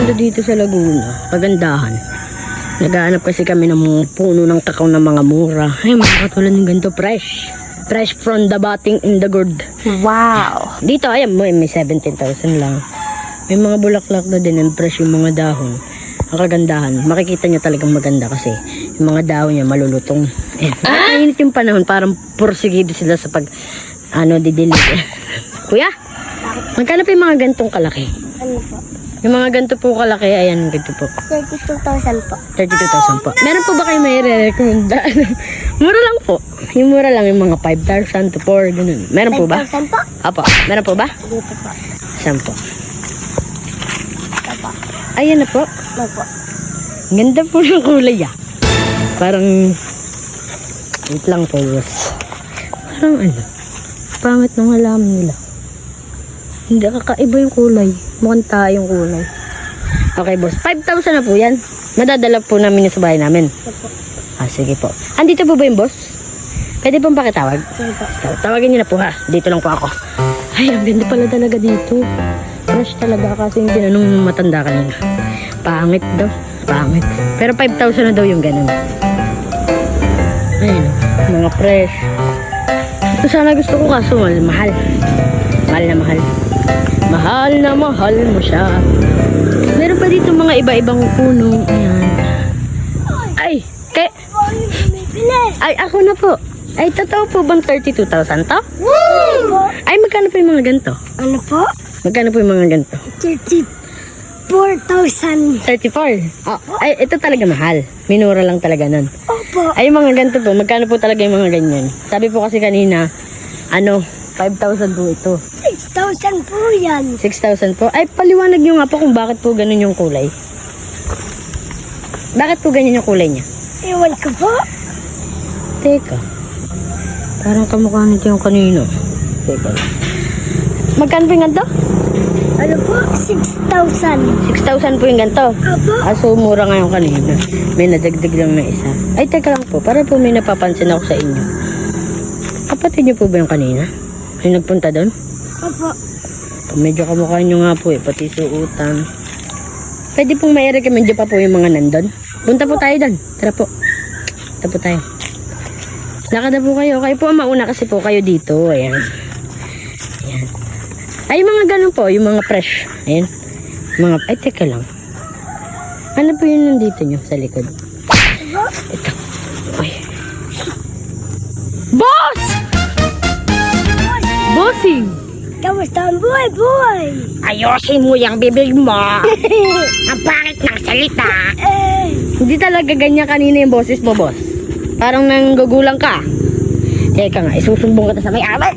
maganda dito sa Laguna. Pagandahan. Naghahanap kasi kami ng mga puno ng kakao na mga mura. Ay, mga katulad ng ganito, fresh. Fresh from the batting in the gourd. Wow! Dito, ayan mo, may 17,000 lang. May mga bulaklak na din, and fresh yung mga dahon. Ang kagandahan, makikita niya talagang maganda kasi yung mga dahon niya malulutong. Mainit yung panahon, parang porsigido sila sa didilig. Kuya, magkano pa yung mga gantong kalaki? Ano po? Yung mga ganito po kalaki, ayan, ganito po. 32,000 po. 32,000 po. Meron po ba kayo may re-recommenda? Mura lang po. Yung mura lang, yung mga 5,000 to 4, ganun. Meron po ba? 5,000 po? Apo. Meron po ba? Dito po. Saan po? Ito po. Ayan na po. Ito po. Ganda po ng kulay ah. Parang, wait lang po, boss. Parang pangit ng halaman nila. Hindi, kakaiba yung kulay. Mukhang tayo yung kulay. Okay, boss. 5,000 na po yan. Madadala po namin yung sa bahay namin. Ito po. Sige po. Andito po ba yung boss? Pwede pong pakitawag? Ito po. Tawagin niyo na po ha. Dito lang po ako. Ay, ang ganda pala talaga dito. Fresh talaga kasi yung tinanong matanda kanina. Pangit daw. Pangit. Pero 5,000 na daw yung ganun. Ayun. Mga fresh. Ito sana gusto ko kaso mahal. Mahal na mahal. Mahal na mahal mo siya. Meron pa dito mga iba-ibang puno. Ayan. Ay, ay, ako na po. Ay, totoo po bang 32,000 to? Ay, magkano po yung mga ganito? Ano po? Magkano po yung mga ganito? 34,000. 34. Oh, ay, ito talaga mahal. Minura lang talaga nun. Opo. Ay, yung mga ganito po, magkano po talaga yung mga ganyan? Sabi po kasi kanina, 5,000 po ito. 6,000 po yan. 6,000 po. Ay, paliwanag nyo nga po kung bakit po ganun yung kulay. Bakit po ganyan yung kulay niya? Iwan ko po. Teka. Parang kamukha nito yung kanino. Teka. Magkano po yung ganito? Ano po? 6,000. 6,000 po yung ganito. Opo. So mura nga yung kanina. May nadagdag lang na isa. Ay, teka lang po. Para po may napapansin ako sa inyo. Kapatid niyo po ba yung kanina? Ay, nagpunta doon? Opo. Medyo kamukha nyo nga po pati suutan. Pwede pong may recommend nyo pa po yung mga nandun. Punta po tayo doon. Tara po. Punta po tayo. Lakad na po kayo. Kayo po ang mauna kasi po kayo dito. Ayan. Ayan. Ay, yung mga ganun po. Yung mga fresh. Ayan. Ay, teka lang. Ano po yun nandito nyo sa likod? Ito. Uy. Boss! Bossing! Kamusta ang buhay? Ayosin mo yung bibig mo. Ang pangit ng salita. Hindi talaga ganyan kanina yung boses mo, boss. Parang nanggugulang ka. Teka nga, isusumbong kita sa may-ari.